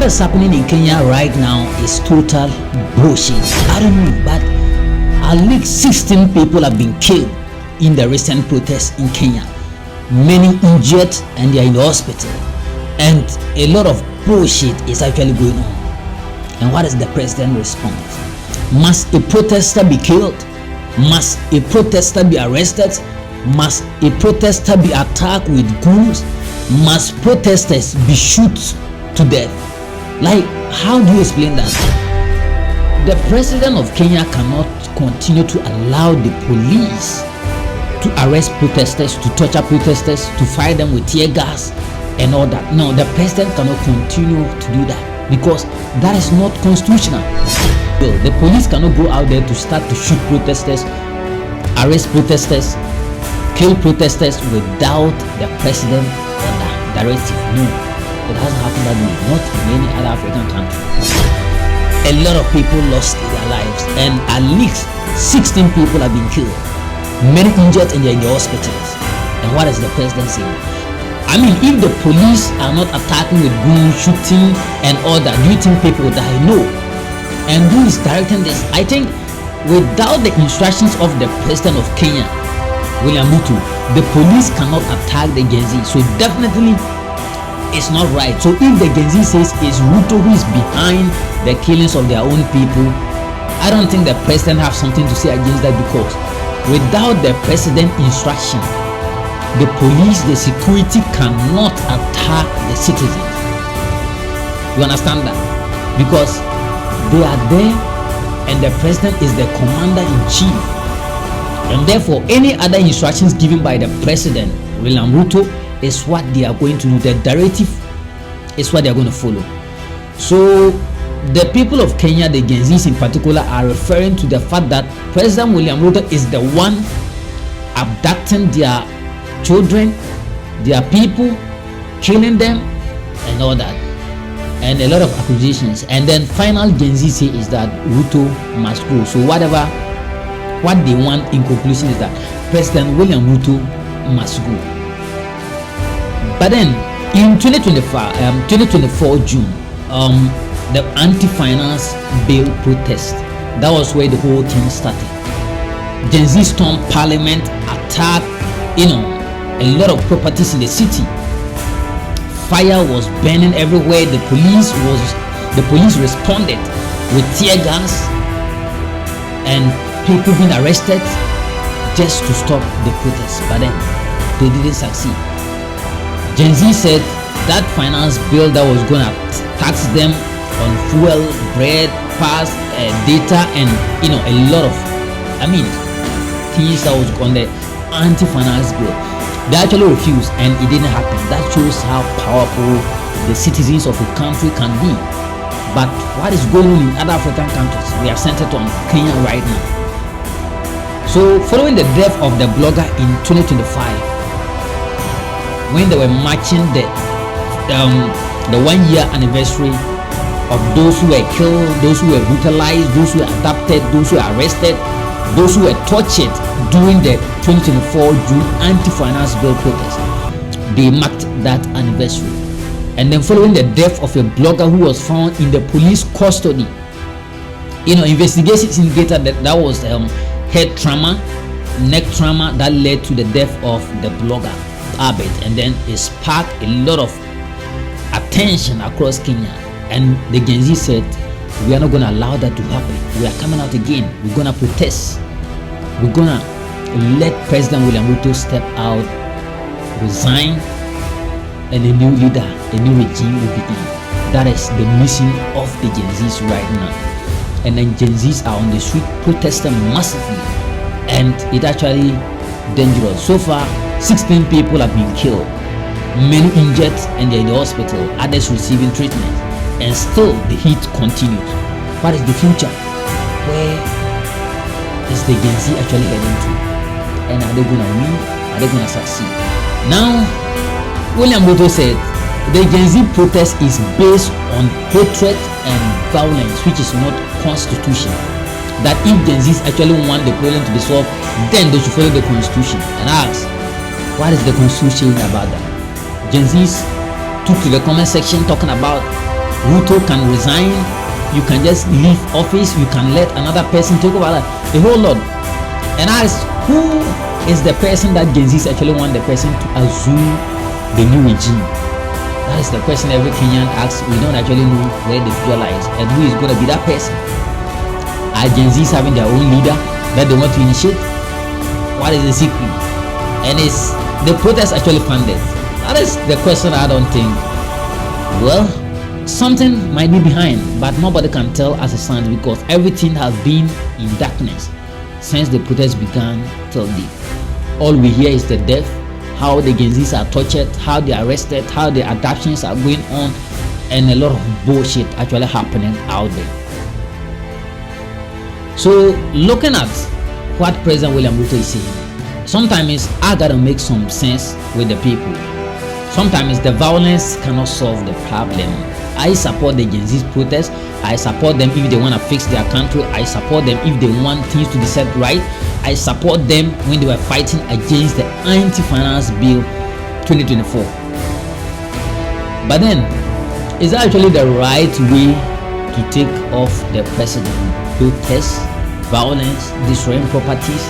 What is happening in Kenya right now is total bullshit. I don't know, but at least 16 people have been killed in the recent protests in Kenya. Many injured and they are in the hospital. And a lot of bullshit is actually going on. And what is the president's response? Must a protester be killed? Must a protester be arrested? Must a protester be attacked with guns? Must protesters be shot to death? Like, how do you explain that? The president of Kenya cannot continue to allow the police to arrest protesters, to torture protesters, to fire them with tear gas and all that. No, the president cannot continue to do that because that is not constitutional. The police cannot go out there to start to shoot protesters, arrest protesters, kill protesters without the president order, directive. No, it hasn't happened that way, not in any other African country. A lot of people lost their lives and at least 16 people have been killed, many injured and they're in the hospitals. And what is the president saying? I mean, if the police are not attacking with guns, shooting and all that, do you think people will die? No. And who is directing this? I think without the instructions of the president of Kenya, William Ruto, the police cannot attack the Gen Z. So definitely it's not right. So if the Gen Z says it's Ruto who is behind the killings of their own people, I don't think the president have something to say against that, because without the president instruction, the police, the security cannot attack the citizens. You understand that? Because they are there and the president is the commander-in-chief, and therefore any other instructions given by the president, William Ruto, is what they are going to do. The directive is what they are going to follow. So the people of Kenya, the Gen Zs in particular, are referring to the fact that President William Ruto is the one abducting their children, their people, killing them and all that, and a lot of accusations. And then final Gen Z say is that Ruto must go. So what they want in conclusion is that President William Ruto must go. But then in 2024 June, the anti-finance bill protest, that was where the whole thing started. Gen Z stormed parliament, attacked a lot of properties in the city. Fire was burning everywhere. The police responded with tear gas and people being arrested just to stop the protest, but then they didn't succeed. Gen Z said that finance bill that was going to tax them on fuel, bread, pass, data, and a lot of things that was on the anti-finance bill. They actually refused and it didn't happen. That shows how powerful the citizens of a country can be. But what is going on in other African countries? We are centered on Kenya right now. So following the death of the blogger in 2025, when they were marching the 1-year anniversary of those who were killed, those who were brutalized, those who were adopted, those who were arrested, those who were tortured during the 2024 June anti-finance bill protest, they marked that anniversary. And then following the death of a blogger who was found in the police custody, investigations indicated that was head trauma, neck trauma that led to the death of the blogger Abed, and then it sparked a lot of attention across Kenya. And the Gen Z said, we are not going to allow that to happen. We are coming out again. We're going to protest. We're going to let President William Ruto step out, resign, and a new leader, a new regime will be in. That is the mission of the Gen Zs right now. And then Gen Zs are on the street protesting massively, and it's actually dangerous. So far, 16 people have been killed, many injured and they're in the hospital, others receiving treatment, and still the heat continues. What is the future? Where is the Gen Z actually heading to? And are they going to win? Are they going to succeed? Now, William Ruto said the Gen Z protest is based on hatred and violence, which is not constitutional. That if Gen Zs actually want the problem to be solved, then they should follow the constitution. And ask, what is the constitution about that? Gen Zs took to the comment section talking about Ruto can resign, you can just leave office, you can let another person take over, a whole lot. And ask, who is the person that Gen Zs actually want the person to assume the new regime? That is the question every Kenyan asks. We don't actually know where the future lies and who is going to be that person. Are Gen Zs having their own leader that they want to initiate? What is the secret? And is the protest actually funded? That is the question I don't think. Well, something might be behind, but nobody can tell as it stands because everything has been in darkness since the protest began till date. All we hear is the death, how the Gen Zs are tortured, how they are arrested, how the abductions are going on, and a lot of bullshit actually happening out there. So looking at what President William Ruto is saying, sometimes I gotta make some sense with the people. Sometimes the violence cannot solve the problem. I support the Gen Z protest. I support them if they want to fix their country. I support them if they want things to be set right. I support them when they were fighting against the anti-finance bill 2024. But then, is that actually the right way to take off the president? Protests, violence, destroying properties,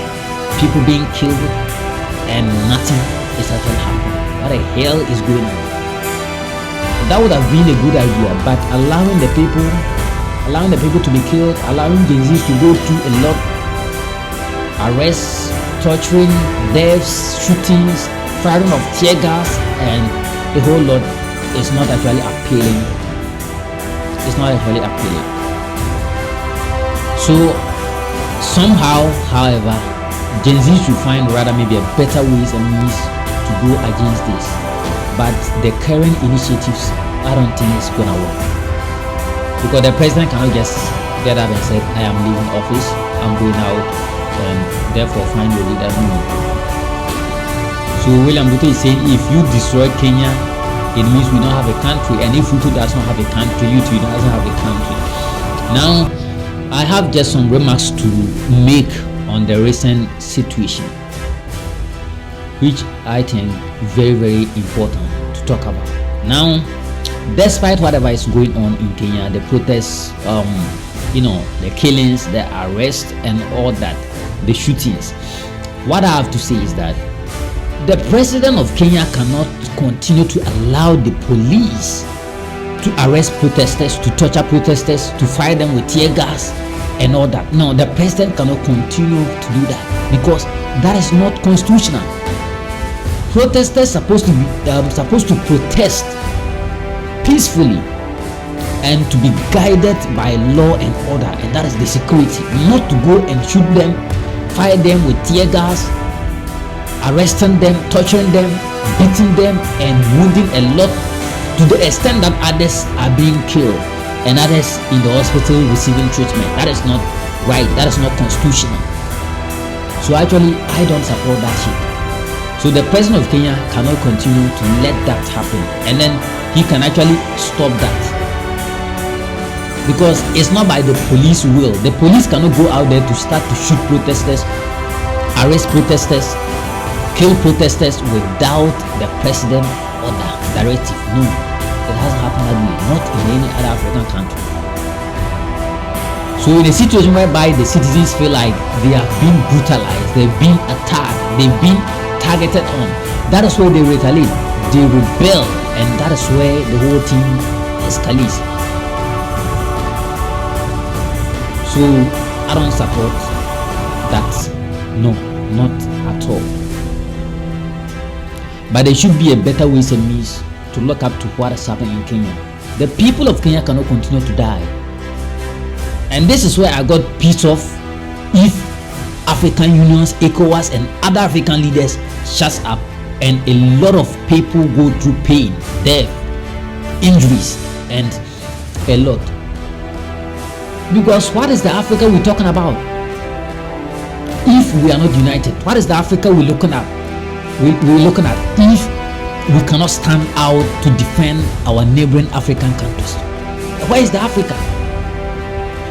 people being killed, and nothing is actually happening. What the hell is going on? That would have been a good idea, but allowing the people to be killed, allowing Gen Zs to go through a lot, arrests, torturing, deaths, shootings, firing of tear gas, and a whole lot is not actually appealing. It's not actually appealing. So somehow, however, Gen Z should find rather maybe a better ways and means to go against this. But the current initiatives, I don't think it's gonna work, because the president cannot just get up and say, I am leaving office, I'm going out, and therefore find your leader. No. So William Ruto is saying, if you destroy Kenya, it means we don't have a country, and if Ruto does not have a country, you too doesn't have a country. Now, I have just some remarks to make on the recent situation, which I think very, very important to talk about. Now, despite whatever is going on in Kenya, the protests, the killings, the arrests, and all that, the shootings, what I have to say is that the president of Kenya cannot continue to allow the police to arrest protesters, to torture protesters, to fire them with tear gas and all that. No, the president cannot continue to do that, because that is not constitutional. Protesters supposed to protest peacefully and to be guided by law and order, and that is the security, not to go and shoot them, fire them with tear gas, arresting them, torturing them, beating them, and wounding a lot, to the extent that others are being killed and others in the hospital receiving treatment. That is not right. That is not constitutional. So actually, I don't support that shit. So the president of Kenya cannot continue to let that happen, and then he can actually stop that, because it's not by the police will. The police cannot go out there to start to shoot protesters, arrest protesters, kill protesters without the president order, directive. No, it hasn't happened that way, not in any other African country. So in a situation whereby the citizens feel like they are being brutalized, they've been attacked, they've been targeted on, that is where they retaliate, they rebel, and that is where the whole thing escalates. So I don't support that. No, not at all. But there should be a better ways and means to look up to what is happening in Kenya. The people of Kenya cannot continue to die, and this is where I got pissed off if African unions, ECOWAS, and other African leaders shut up, and a lot of people go through pain, death, injuries, and a lot. Because what is the Africa we're talking about if we are not united? What is the Africa we're looking at? We're looking at if we cannot stand out to defend our neighboring African countries. Where is the Africa?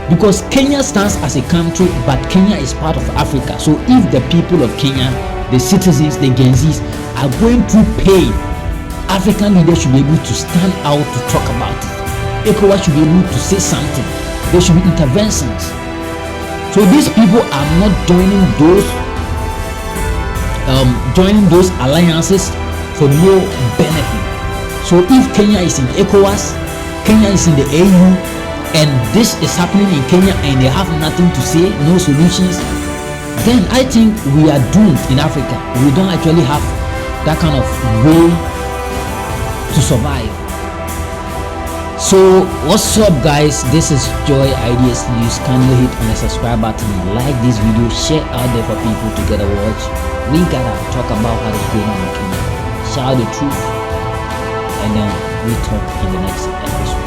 Because Kenya stands as a country, but Kenya is part of Africa. So if the people of Kenya, the citizens, the Gen Zs are going through pain, African leaders should be able to stand out to talk about it. ECOWAS should be able to say something. There should be interventions. So these people are not joining those alliances for no benefit. So if Kenya is in ECOWAS, Kenya is in the AU, and this is happening in Kenya and they have nothing to say, no solutions, then I think we are doomed in Africa. We don't actually have that kind of way to survive. So what's up, guys? This is Joy Ideas News. Kindly hit on the subscribe button, like this video, share out there for people to get a watch. We gotta talk about how it's going on in Kenya, shout the truth, and then we talk in the next episode.